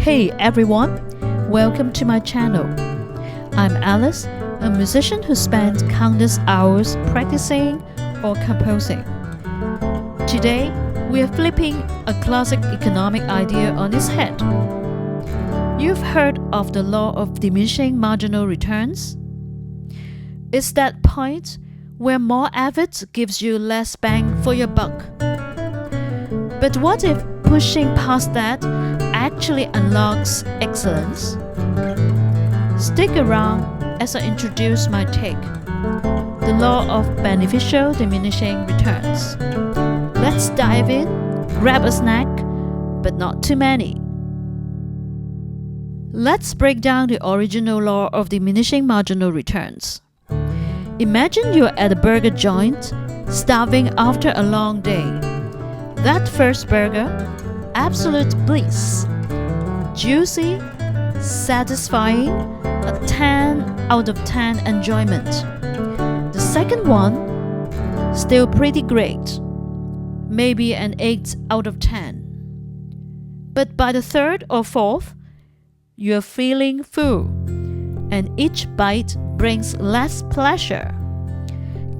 Hey everyone, welcome to my channel. I'm Alice, a musician who spent countless hours practicing or composing. Today, we are flipping a classic economic idea on its head. You've heard of the law of diminishing marginal returns? It's that point where more effort gives you less bang for your buck. But what if pushing past that actually unlocks excellence? Stick around as I introduce my take, the law of beneficial diminishing returns. Let's dive in, grab a snack, but not too many. Let's break down the original law of diminishing marginal returns. Imagine you're at a burger joint, starving after a long day. That first burger, absolute bliss. Juicy, satisfying, a 10 out of 10 enjoyment. The second one, still pretty great. Maybe an 8 out of 10. But by the third or fourth, you're feeling full, and each bite brings less pleasure.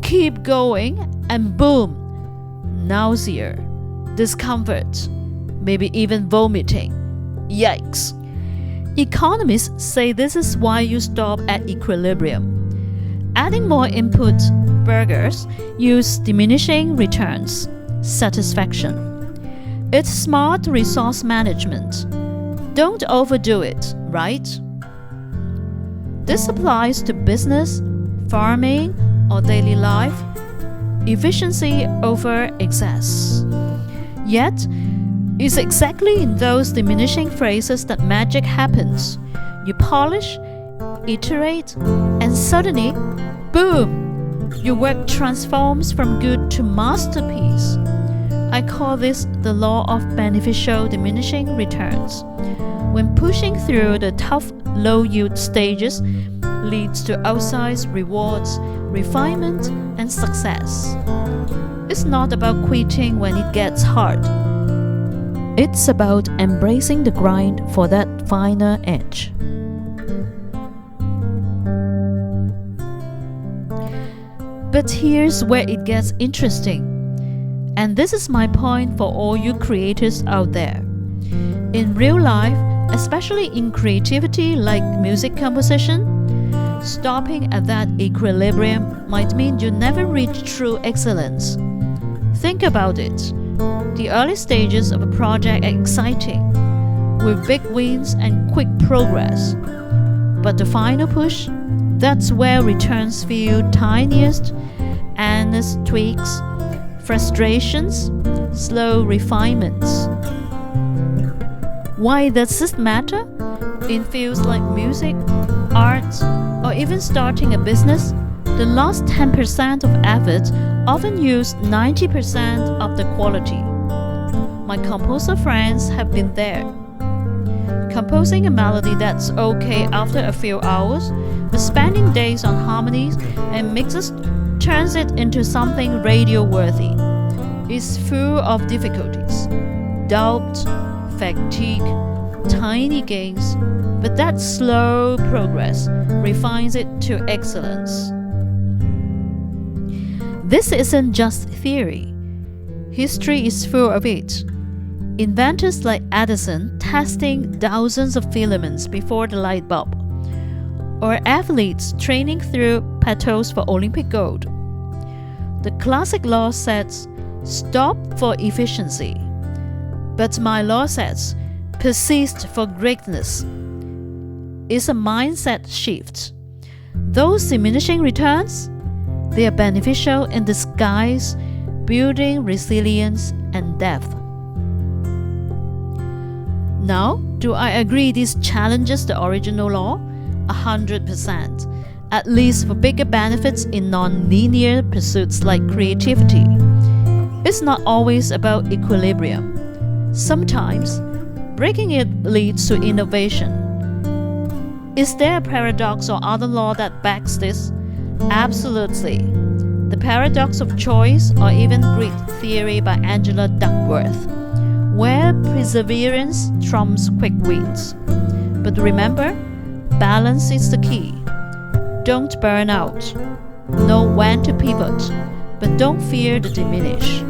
Keep going, and boom, nausea, discomfort, maybe even vomiting. Yikes! Economists say this is why you stop at equilibrium. Adding more input burgers use diminishing returns, satisfaction. It's smart resource management. Don't overdo it, right? This applies to business, farming, or daily life. Efficiency over excess. Yet, it's exactly in those diminishing phrases that magic happens. You polish, iterate, and suddenly, boom! Your work transforms from good to masterpiece. I call this the law of beneficial diminishing returns. When pushing through the tough, low-yield stages leads to outsized rewards, refinement, and success. It's not about quitting when it gets hard. It's about embracing the grind for that finer edge. But here's where it gets interesting. And this is my point for all you creators out there. In real life, especially in creativity like music composition, stopping at that equilibrium might mean you never reach true excellence. Think about it. The early stages of a project are exciting, with big wins and quick progress. But the final push, that's where returns feel tiniest, endless tweaks, frustrations, slow refinements. Why does this matter? In fields like music, art, or even starting a business, the last 10% of effort often use 90% of the quality. My composer friends have been there. Composing a melody that's okay after a few hours, but spending days on harmonies and mixes turns it into something radio-worthy. It's full of difficulties, doubt, fatigue, tiny gains, but that slow progress refines it to excellence. This isn't just theory. History is full of it. Inventors like Edison testing thousands of filaments before the light bulb, or athletes training through petals for Olympic gold. The classic law says, stop for efficiency. But my law says, persist for greatness. It's a mindset shift. Those diminishing returns, they are beneficial in disguise, building resilience and depth. Now, do I agree this challenges the original law? 100%, at least for bigger benefits in non-linear pursuits like creativity. It's not always about equilibrium. Sometimes, breaking it leads to innovation. Is there a paradox or other law that backs this? Absolutely. The paradox of choice, or even Greek theory by Angela Duckworth. where perseverance trumps quick wins. But remember, balance is the key. Don't burn out. Know when to pivot, but don't fear the diminish.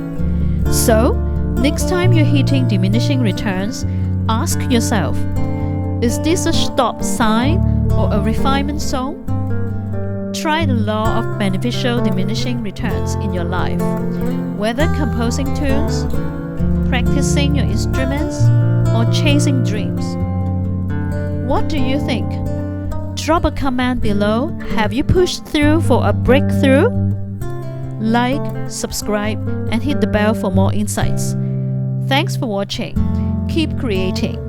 So, next time you're hitting diminishing returns, ask yourself, is this a stop sign or a refinement zone? Try the law of beneficial diminishing returns in your life, whether composing tunes, practicing your instruments, or chasing dreams. What do you think? Drop a comment below. Have you pushed through for a breakthrough? Like, subscribe, and hit the bell for more insights. Thanks for watching. Keep creating.